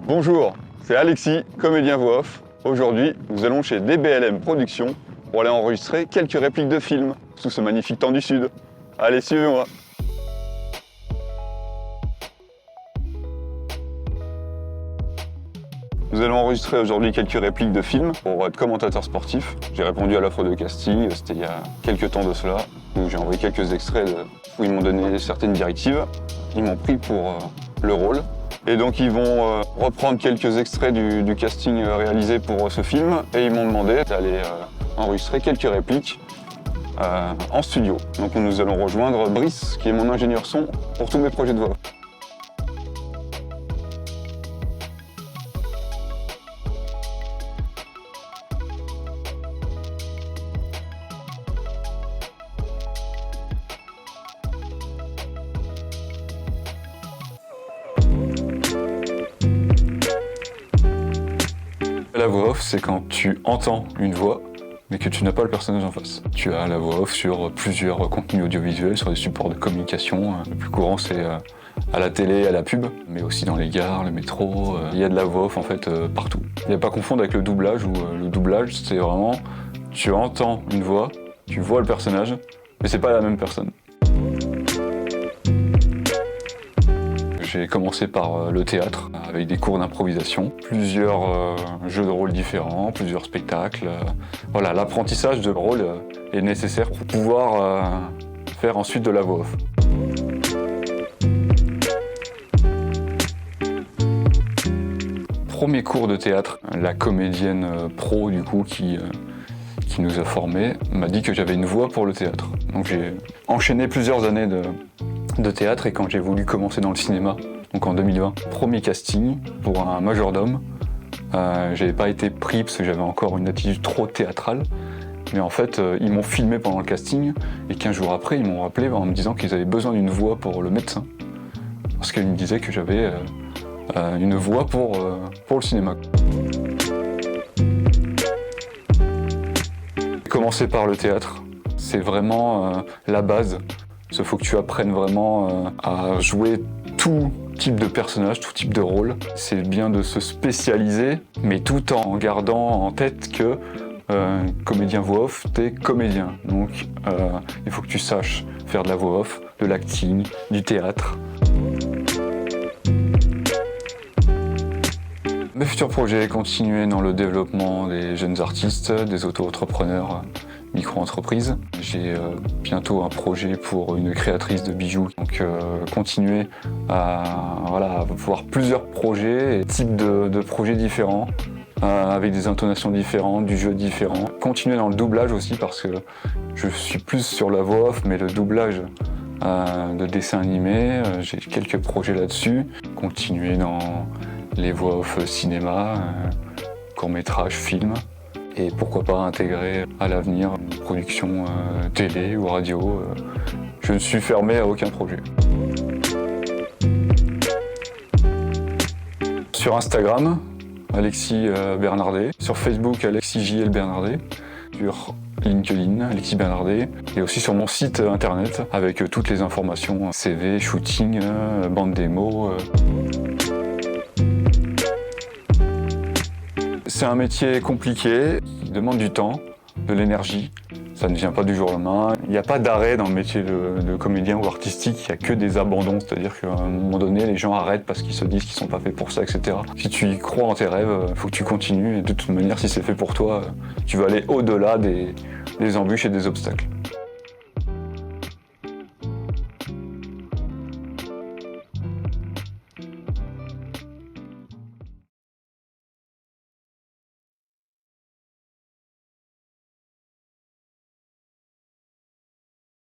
Bonjour, c'est Alexis, comédien voix off. Aujourd'hui, nous allons chez DBLM Productions pour aller enregistrer quelques répliques de films sous ce magnifique temps du Sud. Allez, suivez-moi. Nous allons enregistrer aujourd'hui quelques répliques de films pour être commentateur sportif. J'ai répondu à l'offre de casting, c'était il y a quelques temps de cela, où j'ai envoyé quelques extraits où ils m'ont donné certaines directives. Ils m'ont pris pour le rôle. Et donc ils vont reprendre quelques extraits du casting réalisé pour ce film et ils m'ont demandé d'aller enregistrer quelques répliques en studio. Donc nous allons rejoindre Brice, qui est mon ingénieur son pour tous mes projets de voix. La voix off, c'est quand tu entends une voix, mais que tu n'as pas le personnage en face. Tu as la voix off sur plusieurs contenus audiovisuels, sur des supports de communication. Le plus courant, c'est à la télé, à la pub, mais aussi dans les gares, le métro. Il y a de la voix off, en fait, partout. Il n'y a pas à confondre avec le doublage, où le doublage, c'est vraiment, tu entends une voix, tu vois le personnage, mais c'est pas la même personne. J'ai commencé par le théâtre, avec des cours d'improvisation, plusieurs jeux de rôle différents, plusieurs spectacles. Voilà, l'apprentissage de rôle est nécessaire pour pouvoir faire ensuite de la voix off. Premier cours de théâtre, la comédienne pro du coup qui nous a formés m'a dit que j'avais une voix pour le théâtre. Donc j'ai enchaîné plusieurs années de théâtre et quand j'ai voulu commencer dans le cinéma, donc en 2020, premier casting pour un majordome. J'avais pas été pris parce que j'avais encore une attitude trop théâtrale, mais en fait ils m'ont filmé pendant le casting et 15 jours après ils m'ont rappelé en me disant qu'ils avaient besoin d'une voix pour le médecin parce qu'ils me disaient que j'avais une voix pour le cinéma. Commencer par le théâtre, c'est vraiment la base. Il faut que tu apprennes vraiment à jouer tout type de personnage, tout type de rôle. C'est bien de se spécialiser, mais tout en gardant en tête que comédien voix off, t'es comédien. Donc il faut que tu saches faire de la voix off, de l'acting, du théâtre. Mes futurs projets, continuer dans le développement des jeunes artistes, des auto-entrepreneurs, micro-entreprises. J'ai bientôt un projet pour une créatrice de bijoux. Donc continuer à voir plusieurs projets et types de projets différents, avec des intonations différentes, du jeu différent. Continuer dans le doublage aussi parce que je suis plus sur la voix off, mais le doublage de dessins animés, j'ai quelques projets là-dessus. Continuer dans les voix off cinéma, court-métrage, film. Et pourquoi pas intégrer à l'avenir une production télé ou radio. Je ne suis fermé à aucun projet. Sur Instagram, Alexis Bernardet. Sur Facebook, Alexis JL Bernardet. Sur LinkedIn, Alexis Bernardet. Et aussi sur mon site internet avec toutes les informations, CV, shooting, bande démo. C'est un métier compliqué, qui demande du temps, de l'énergie. Ça ne vient pas du jour au lendemain. Il n'y a pas d'arrêt dans le métier de comédien ou artistique, il n'y a que des abandons. C'est-à-dire qu'à un moment donné, les gens arrêtent parce qu'ils se disent qu'ils ne sont pas faits pour ça, etc. Si tu y crois en tes rêves, il faut que tu continues. Et de toute manière, si c'est fait pour toi, tu vas aller au-delà des embûches et des obstacles.